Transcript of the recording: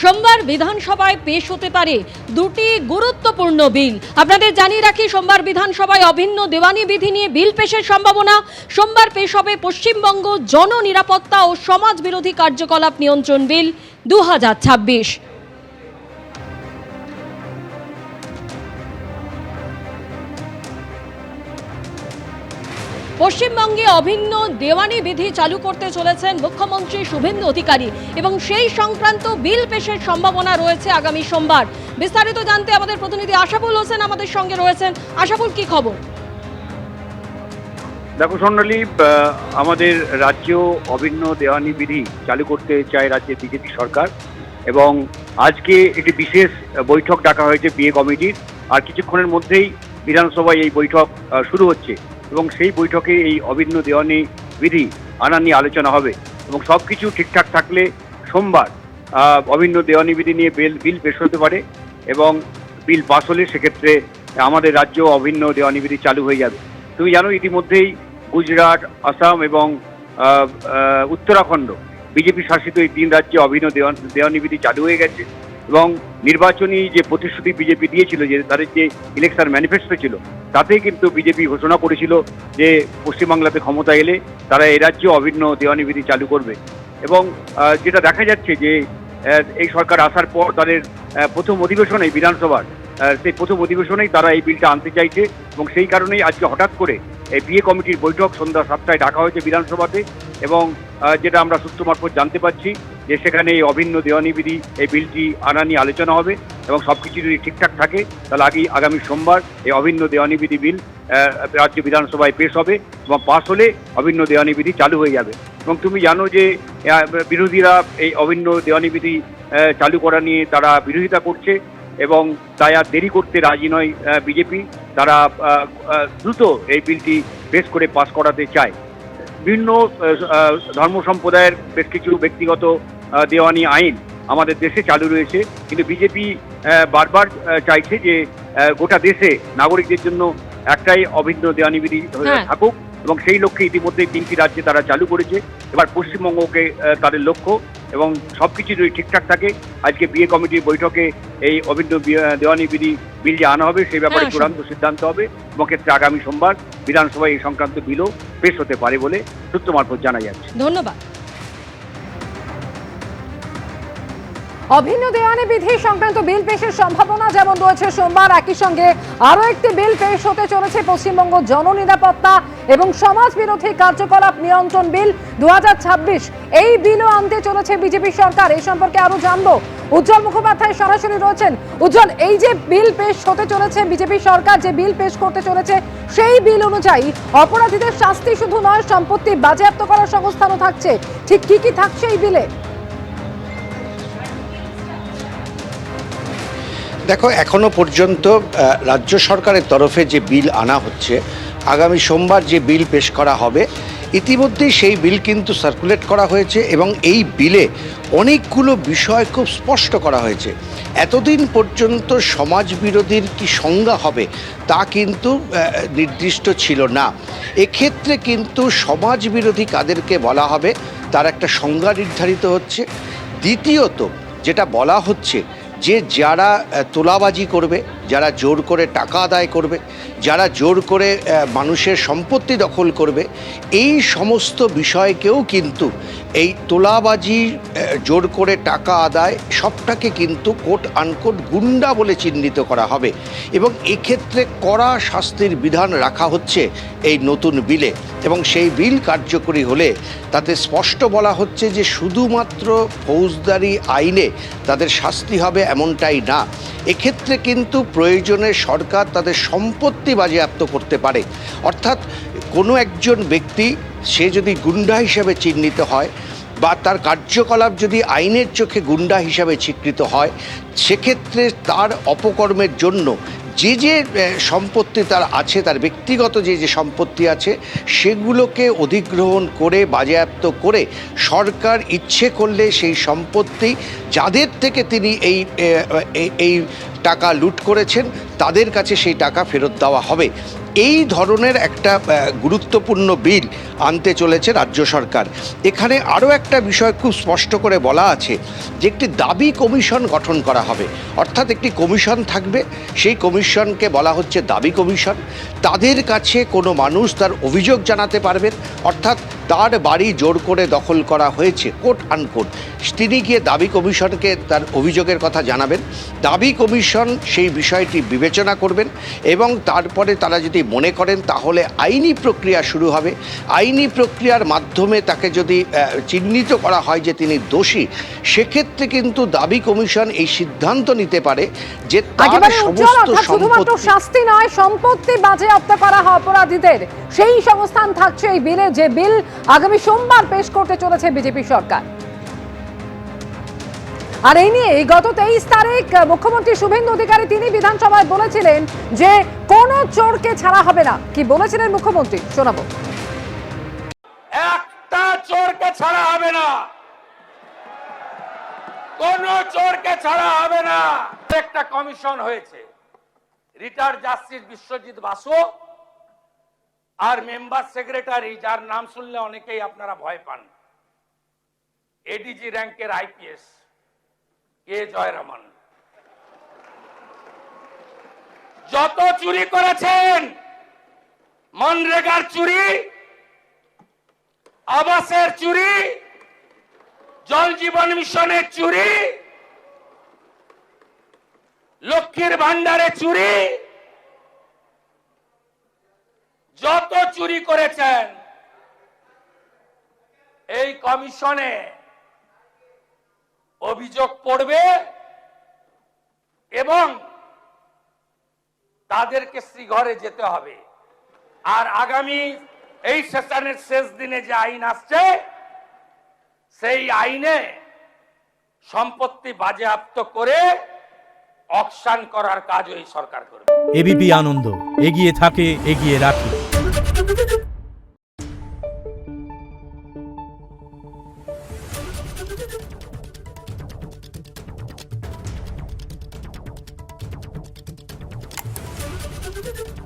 সোমবার বিধানসভায় পেশ হতে পারে দুটি গুরুত্বপূর্ণ বিল। আপনাদের জানিয়ে রাখি, সোমবার বিধানসভায় অভিন্ন দেওয়ানি বিধি নিয়ে বিল পেশের সম্ভাবনা। সোমবার পেশ হবে পশ্চিমবঙ্গ জননিরাপত্তা ও সমাজ বিরোধী কার্যকলাপ নিয়ন্ত্রণ বিল 2026। পশ্চিমবঙ্গে অভিন্ন দেওয়ানি বিধি চালু করতে চলেছেন মুখ্যমন্ত্রী শুভেন্দু অধিকারী এবং সেই সংক্রান্ত বিল পেশের সম্ভাবনা রয়েছে আগামী সোমবার। বিস্তারিত জানতে আমাদের প্রতিনিধি আশাফুল হোসেন আমাদের সঙ্গে রয়েছেন। আশাফুল, কি খবর? দেখো স্বর্ণালী, আমাদের রাজ্য অভিন্ন দেওয়ানি বিধি চালু করতে চায় রাজ্যের বিজেপি সরকার এবং আজকে একটি বিশেষ বৈঠক ডাকা হয়েছে বিএ কমিটির। আর কিছুক্ষণের মধ্যেই বিধানসভায় এই বৈঠক শুরু হচ্ছে এবং সেই বৈঠকে এই অভিন্ন দেওয়ানি বিধি আনা নিয়ে আলোচনা হবে এবং সব কিছু ঠিকঠাক থাকলে সোমবার অভিন্ন দেওয়ানি বিধি নিয়ে বিল পেশ হতে পারে এবং বিল পাস হলে সেক্ষেত্রে আমাদের রাজ্য অভিন্ন দেওয়ানি বিধি চালু হয়ে যাবে। তুমি জানো ইতিমধ্যেই গুজরাট, আসাম এবং উত্তরাখণ্ড বিজেপি শাসিত এই তিন রাজ্যে অভিন্ন দেওয়ানি বিধি চালু হয়ে গেছে এবং নির্বাচনী যে প্রতিশ্রুতি বিজেপি দিয়েছিল, যে তাদের যে ইলেকশন ম্যানিফেস্টো ছিল, তাতে কিন্তু বিজেপি ঘোষণা করেছিল যে পশ্চিমবাংলাতে ক্ষমতা এলে তারা এই রাজ্যে অভিন্ন দেওয়ানি বিধি চালু করবে এবং যেটা দেখা যাচ্ছে যে এই সরকার আসার পর তাদের প্রথম অধিবেশনেই বিধানসভার সেই প্রথম অধিবেশনেই তারা এই বিলটা আনতে চাইছে এবং সেই কারণেই আজকে হঠাৎ করে এই বিএ কমিটির বৈঠক সন্ধ্যা 7টায় ডাকা হয়েছে বিধানসভাতে এবং যেটা আমরা সূত্র মারফত জানতে পারছি যে সেখানে এই অভিন্ন দেওয়ানি বিধি এই বিলটি আনা নিয়ে আলোচনা হবে এবং সব কিছু যদি ঠিকঠাক থাকে তাহলে আগামী সোমবার এই অভিন্ন দেওয়ানি বিধি বিল রাজ্য বিধানসভায় পেশ হবে এবং পাস হলে অভিন্ন দেওয়ানি বিধি চালু হয়ে যাবে। এবং তুমি জানো যে বিরোধীরা এই অভিন্ন দেওয়ানি বিধি চালু করা নিয়ে তারা বিরোধিতা করছে এবং তাই আর দেরি করতে রাজি নয় বিজেপি। তারা দ্রুত এই বিলটি পেশ করে পাস করাতে চায়। বিভিন্ন ধর্ম সম্প্রদায়ের বেশ কিছু ব্যক্তিগত দেওয়ানি আইন আমাদের দেশে চালু রয়েছে, কিন্তু বিজেপি বারবার চাইছে যে গোটা দেশে নাগরিকদের জন্য একটাই অভিন্ন দেওয়ানি বিধি থাকুক এবং সেই লক্ষ্যে ইতিমধ্যে 3টি রাজ্যে তারা চালু করেছে। এবার পশ্চিমবঙ্গকে তাদের লক্ষ্য এবং সব কিছু যদি ঠিকঠাক থাকে আজকে বিএ কমিটির বৈঠকে এই অভিন্ন দেওয়ানি বিধি বিল যে আনা হবে সেই ব্যাপারে চূড়ান্ত সিদ্ধান্ত হবে এবং ক্ষেত্রে আগামী সোমবার বিধানসভায় এই সংক্রান্ত বিলও পেশ হতে পারে বলে সূত্র মারফত জানা যাচ্ছে। ধন্যবাদ। অভিন্ন দেওয়ানি বিধি সংক্রান্ত বিল পেশের সম্ভাবনা যেমন রয়েছে সোমবার, একই সঙ্গে আরও একটি বিল পেশ হতে চলেছে পশ্চিমবঙ্গ জননিরাপত্তা এবং সমাজ বিরোধী কার্যকলাপ নিয়ন্ত্রণ বিল 2026। এই বিলও আনতে চলেছে বিজেপি সরকার। এই সম্পর্কে আরো জানবো, উজ্জ্বল মুখোপাধ্যায় সরাসরি রয়েছেন। উজ্জ্বল, এই যে বিল পেশ হতে চলেছে, বিজেপি সরকার যে বিল পেশ করতে চলেছে সেই বিল অনুযায়ী অপরাধীদের শাস্তি শুধু নয়, সম্পত্তি বাজেয়াপ্ত করার সংস্থানও থাকছে। ঠিক কি কি থাকছে এই বিলে? দেখো, এখনো পর্যন্ত রাজ্য সরকারের তরফে যে বিল আনা হচ্ছে, আগামী সোমবার যে বিল পেশ করা হবে, ইতিমধ্যেই সেই বিল কিন্তু সার্কুলেট করা হয়েছে এবং এই বিলে অনেকগুলো বিষয় খুব স্পষ্ট করা হয়েছে। এতদিন পর্যন্ত সমাজ বিরোধীর কি সংজ্ঞা হবে তা কিন্তু নির্দিষ্ট ছিল না। এক্ষেত্রে কিন্তু সমাজ বিরোধী কাদেরকে বলা হবে তার একটা সংজ্ঞা নির্ধারিত হচ্ছে। দ্বিতীয়ত যেটা বলা হচ্ছে যে যারা তোলাবাজি করবে, যারা জোর করে টাকা আদায় করবে, যারা জোর করে মানুষের সম্পত্তি দখল করবে, এই সমস্ত বিষয়কেও কিন্তু এই তোলাবাজি, জোর করে টাকা আদায় সবটাকে কিন্তু কোট আনকোট গুন্ডা বলে চিহ্নিত করা হবে এবং এক্ষেত্রে কড়া শাস্তির বিধান রাখা হচ্ছে এই নতুন বিলে। এবং সেই বিল কার্যকরী হলে তাতে স্পষ্ট বলা হচ্ছে যে শুধুমাত্র ফৌজদারি আইনে তাদের শাস্তি হবে এমনটাই না, এক্ষেত্রে কিন্তু প্রয়োজনে সরকার তাদের সম্পত্তি বাজেয়াপ্ত করতে পারে। অর্থাৎ কোনো একজন ব্যক্তি সে যদি গুন্ডা হিসেবে চিহ্নিত হয় বা তার কার্যকলাপ যদি আইনের চোখে গুন্ডা হিসাবে স্বীকৃত হয়, সেক্ষেত্রে তার অপকর্মের জন্য যে যে সম্পত্তি তার আছে, তার ব্যক্তিগত যে যে সম্পত্তি আছে, সেগুলোকে অধিগ্রহণ করে বাজেয়াপ্ত করে সরকার ইচ্ছে করলে সেই সম্পত্তি যাদের থেকে তিনি এই টাকা লুট করেছেন তাদের কাছে সেই টাকা ফেরত দেওয়া হবে। এই ধরনের একটা গুরুত্বপূর্ণ বিল আনতে চলেছে রাজ্য সরকার। এখানে আরও একটা বিষয় খুব স্পষ্ট করে বলা আছে যে একটি দাবি কমিশন গঠন করা হবে, অর্থাৎ একটি কমিশন থাকবে, সেই কমিশনকে বলা হচ্ছে দাবি কমিশন। তাদের কাছে কোনো মানুষ তার অভিযোগ জানাতে পারবেন, অর্থাৎ তার বাড়ি জোর করে দখল করা হয়েছে কোট আনকোট, তিনি গিয়ে দাবি কমিশনকে তার অভিযোগের কথা জানাবেন। দাবি কমিশন সেই বিষয়টি বিবেচনা করবেন এবং তারপরে তারা যদি মনে করেন তাহলে আইনি প্রক্রিয়া শুরু হবে। আইনি প্রক্রিয়ার মাধ্যমে তাকে যদি চিহ্নিত করা হয় যে তিনি দোষী, সেক্ষেত্রে কিন্তু দাবি কমিশন এই সিদ্ধান্ত নিতে পারে যে তার একেবারে উজ্জ্বল, সমস্ত অর্থাৎ শুধুমাত্র সম্পত্তি শাস্তি নয়, সম্পত্তি বাজেয়াপ্ত করা হয় অপরাধীদের, সেই সংস্থান থাকছে এই বিলে, যে বিল আগামী সোমবার পেশ করতে চলেছে বিজেপি সরকার। আর এই নিয়ে গত 23 তারিখ মুখ্যমন্ত্রী শুভেন্দু অধিকারী তিনি বিধানসভায় বলেছিলেন যে কোনো চোরকে ছাড়া হবে না। কি বলেছিলেন মুখ্যমন্ত্রী শোনাবো। একটা চোরকে ছাড়া হবে না, কোন চোরকে ছাড়া হবে না। একটা কমিশন হয়েছে, রিটায়ার্ড জাস্টিস বিশ্বজিৎ বাসু আর মেম্বার সেক্রেটারি, যার নাম শুনলে অনেকেই আপনারা ভয় পান, এডিজি র্যাঙ্কের আইপিএস কে জয়রামন। যত চুরি করেছেন, মনরেগার চুরি, আবাসের চুরি, জল জীবন মিশনের চুরি, লক্ষ্মীর ভান্ডারে চুরি, যত চুরি করেছেন এই কমিশনে অভিযোগ পড়বে এবং তাদেরকে শ্রীঘরে যেতে হবে। আর আগামী এই সেশনের শেষ দিনে যে আইন আসছে, সেই আইনে সম্পত্তি বাজেয়াপ্ত করে অকশন করার কাজ এই সরকার করবে। এবিপি আনন্দ, এগিয়ে থাকে, এগিয়ে রাখে। Thank you.